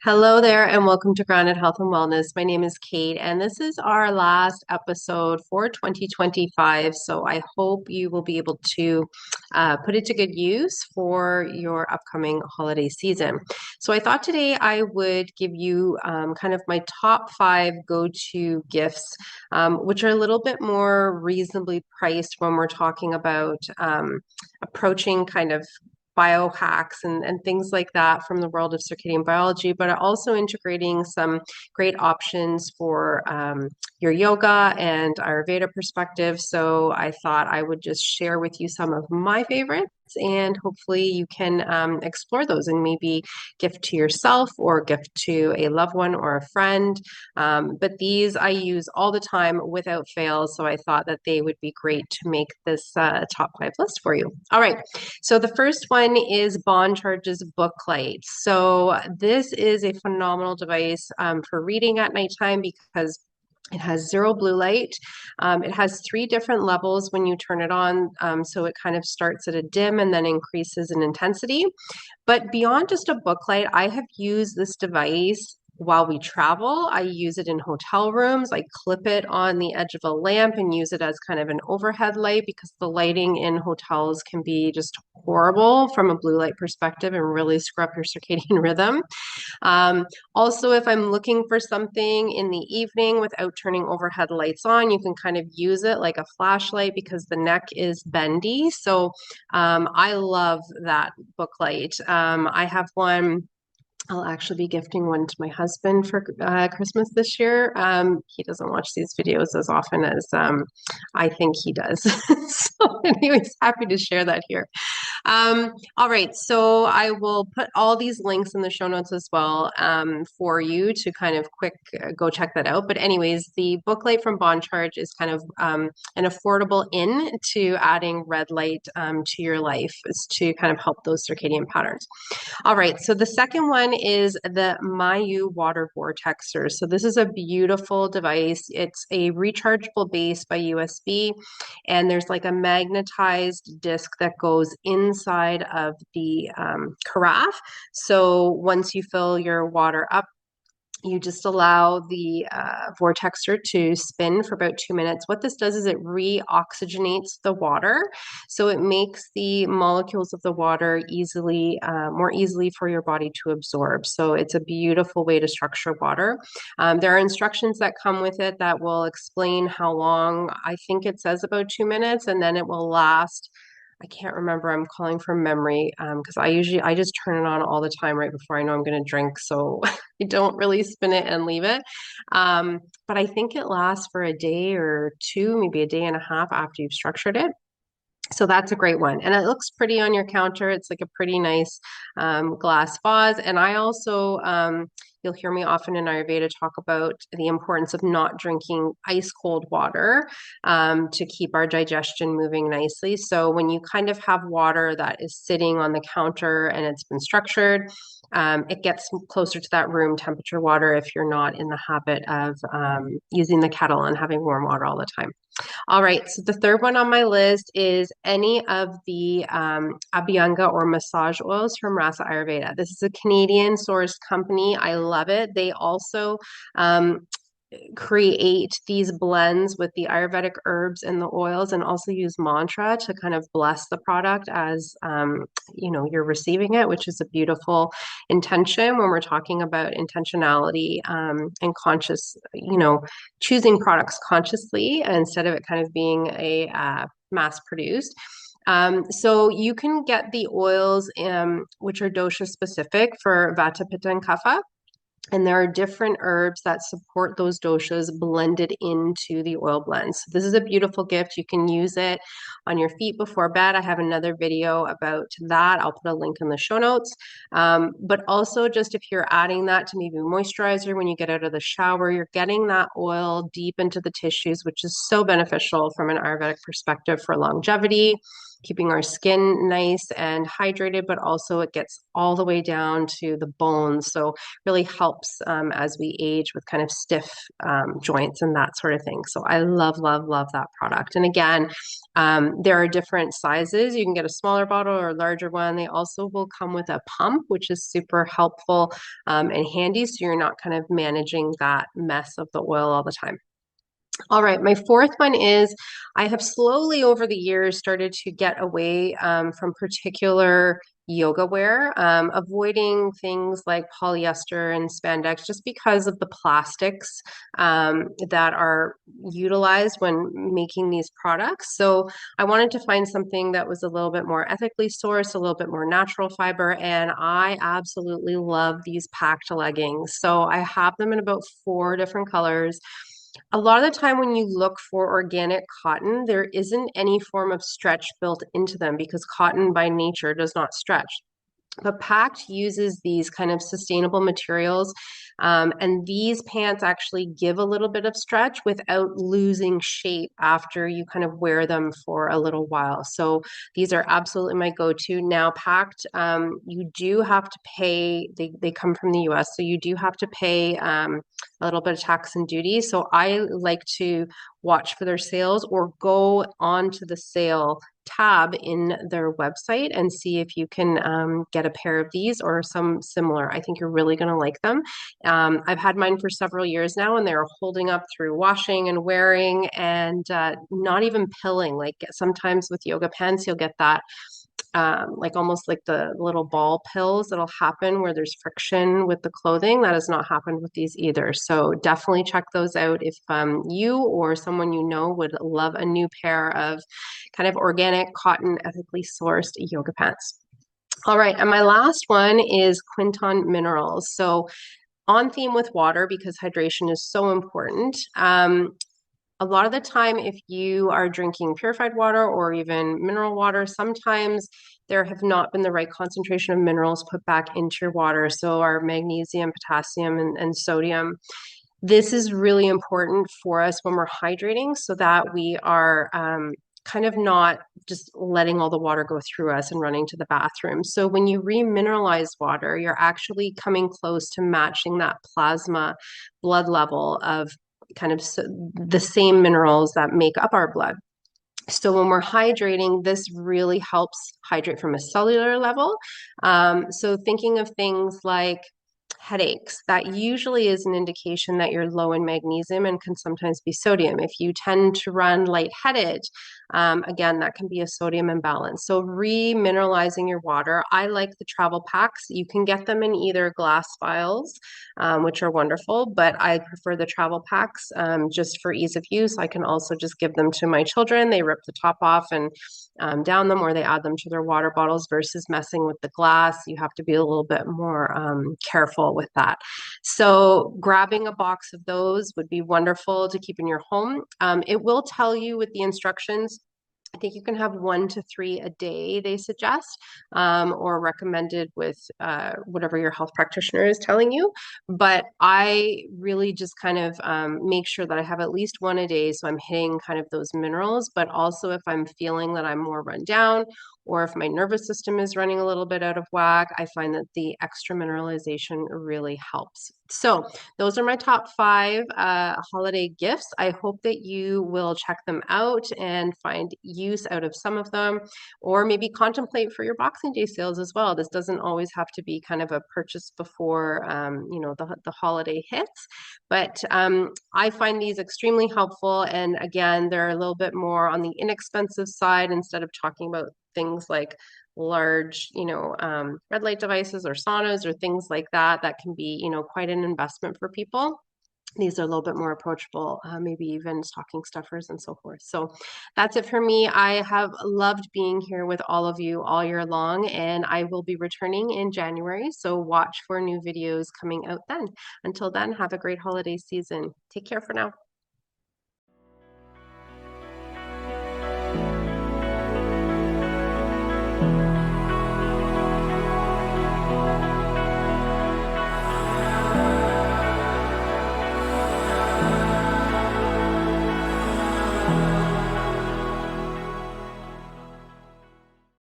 Hello there, and welcome to Grounded Health and Wellness. My name is Kate, and this is our last episode for 2025. So I hope you will be able to put it to good use for your upcoming holiday season. So I thought today I would give you kind of my top five go-to gifts, which are a little bit more reasonably priced when we're talking about approaching kind of biohacks and things like that from the world of circadian biology, but also integrating some great options for your yoga and Ayurveda perspective. So I thought I would just share with you some of my favorites. And hopefully you can explore those and maybe gift to yourself or gift to a loved one or a friend. But these I use all the time without fail. So I thought that they would be great to make this top five list for you. All right. So the first one is Bond Charge's Booklight. So this is a phenomenal device for reading at nighttime because it has zero blue light. It has three different levels when you turn it on. So it kind of starts at a dim and then increases in intensity. But beyond just a book light, I have used this device while we travel. I use it in hotel rooms. I clip it on the edge of a lamp and use it as kind of an overhead light because the lighting in hotels can be just horrible from a blue light perspective and really screw up your circadian rhythm. Um, Also, if I'm looking for something in the evening without turning overhead lights on, you can kind of use it like a flashlight because the neck is bendy. So I love that book light. I have one. I'll actually be gifting one to my husband for Christmas this year. He doesn't watch these videos as often as I think he does. So, anyways, happy to share that here. All right, so I will put all these links in the show notes as well for you to kind of quick go check that out. But anyways, the booklight from Bond Charge is kind of an affordable in to adding red light to your life is to kind of help those circadian patterns. All right, so the second one is the Mayu water vortexer. So this is a beautiful device. It's a rechargeable base by USB, and there's like a magnetized disc that goes inside of the carafe. So once you fill your water up, you just allow the vortexer to spin for about 2 minutes. What this does is it reoxygenates the water, so it makes the molecules of the water more easily for your body to absorb. So it's a beautiful way to structure water. There are instructions that come with it that will explain how long. I think it says about 2 minutes, and then it will last. I can't remember. I'm calling from memory because I just turn it on all the time right before I know I'm going to drink. So I don't really spin it and leave it. But I think it lasts for a day or two, maybe a day and a half after you've structured it. So that's a great one. And it looks pretty on your counter. It's like a pretty nice glass vase. And I also, you'll hear me often in Ayurveda talk about the importance of not drinking ice cold water to keep our digestion moving nicely. So when you kind of have water that is sitting on the counter and it's been structured, it gets closer to that room temperature water if you're not in the habit of using the kettle and having warm water all the time. All right, so the third one on my list is any of the Abhyanga or massage oils from Rasa Ayurveda. This is a Canadian sourced company. I love it. They also create these blends with the Ayurvedic herbs and the oils and also use mantra to kind of bless the product as you're receiving it, which is a beautiful intention when we're talking about intentionality and conscious, choosing products consciously instead of it kind of being a mass produced. So you can get the oils which are dosha specific for Vata, Pitta, and Kapha. And there are different herbs that support those doshas blended into the oil blends. So this is a beautiful gift. You can use it on your feet before bed. I have another video about that. I'll put a link in the show notes. But also just if you're adding that to maybe moisturizer when you get out of the shower, you're getting that oil deep into the tissues, which is so beneficial from an Ayurvedic perspective for longevity. keeping our skin nice and hydrated, but also it gets all the way down to the bones. So really helps as we age with kind of stiff joints and that sort of thing. So I love, love, love that product. And again, there are different sizes. You can get a smaller bottle or a larger one. They also will come with a pump, which is super helpful and handy. So you're not kind of managing that mess of the oil all the time. All right, my fourth one is I have slowly over the years started to get away from particular yoga wear, avoiding things like polyester and spandex just because of the plastics that are utilized when making these products. So I wanted to find something that was a little bit more ethically sourced, a little bit more natural fiber, and I absolutely love these packed leggings. So I have them in about 4 different colors. A lot of the time when you look for organic cotton, there isn't any form of stretch built into them because cotton by nature does not stretch. But Pact uses these kind of sustainable materials, and these pants actually give a little bit of stretch without losing shape after you kind of wear them for a little while. So these are absolutely my go-to. Now, Pact, you do have to pay, they come from the US, so you do have to pay a little bit of tax and duty. So I like to watch for their sales or go onto the sale tab in their website and see if you can get a pair of these or some similar. I think you're really going to like them. I've had mine for several years now, and they're holding up through washing and wearing and not even pilling. Like sometimes with yoga pants, you'll get that like almost like the little ball pills that'll happen where there's friction with the clothing. That has not happened with these either. So definitely check those out if you or someone you know would love a new pair of kind of organic, cotton, ethically sourced yoga pants. All right, and my last one is Quinton Minerals. So on theme with water because hydration is so important. A lot of the time, if you are drinking purified water or even mineral water, sometimes there have not been the right concentration of minerals put back into your water. So our magnesium, potassium, and sodium. This is really important for us when we're hydrating so that we are kind of not just letting all the water go through us and running to the bathroom. So when you remineralize water, you're actually coming close to matching that plasma blood level of kind of the same minerals that make up our blood. So when we're hydrating, this really helps hydrate from a cellular level. So thinking of things like headaches, that usually is an indication that you're low in magnesium and can sometimes be sodium. If you tend to run lightheaded, again, that can be a sodium imbalance. So remineralizing your water, I like the travel packs. You can get them in either glass vials, which are wonderful, but I prefer the travel packs just for ease of use. I can also just give them to my children. They rip the top off and down them, or they add them to their water bottles versus messing with the glass. You have to be a little bit more careful with that. So grabbing a box of those would be wonderful to keep in your home. It will tell you with the instructions. I think you can have 1 to 3 a day, they suggest, or recommended with whatever your health practitioner is telling you. But I really just kind of make sure that I have at least one a day. So I'm hitting kind of those minerals. But also, if I'm feeling that I'm more run down or if my nervous system is running a little bit out of whack, I find that the extra mineralization really helps. So those are my top 5 holiday gifts. I hope that you will check them out and find use out of some of them, or maybe contemplate for your Boxing Day sales as well. This doesn't always have to be kind of a purchase before the holiday hits, but I find these extremely helpful. And again, they're a little bit more on the inexpensive side instead of talking about things like large, red light devices or saunas or things like that, that can be, quite an investment for people. These are a little bit more approachable, maybe even stocking stuffers and so forth. So that's it for me. I have loved being here with all of you all year long, and I will be returning in January. So watch for new videos coming out then. Until then, have a great holiday season. Take care for now.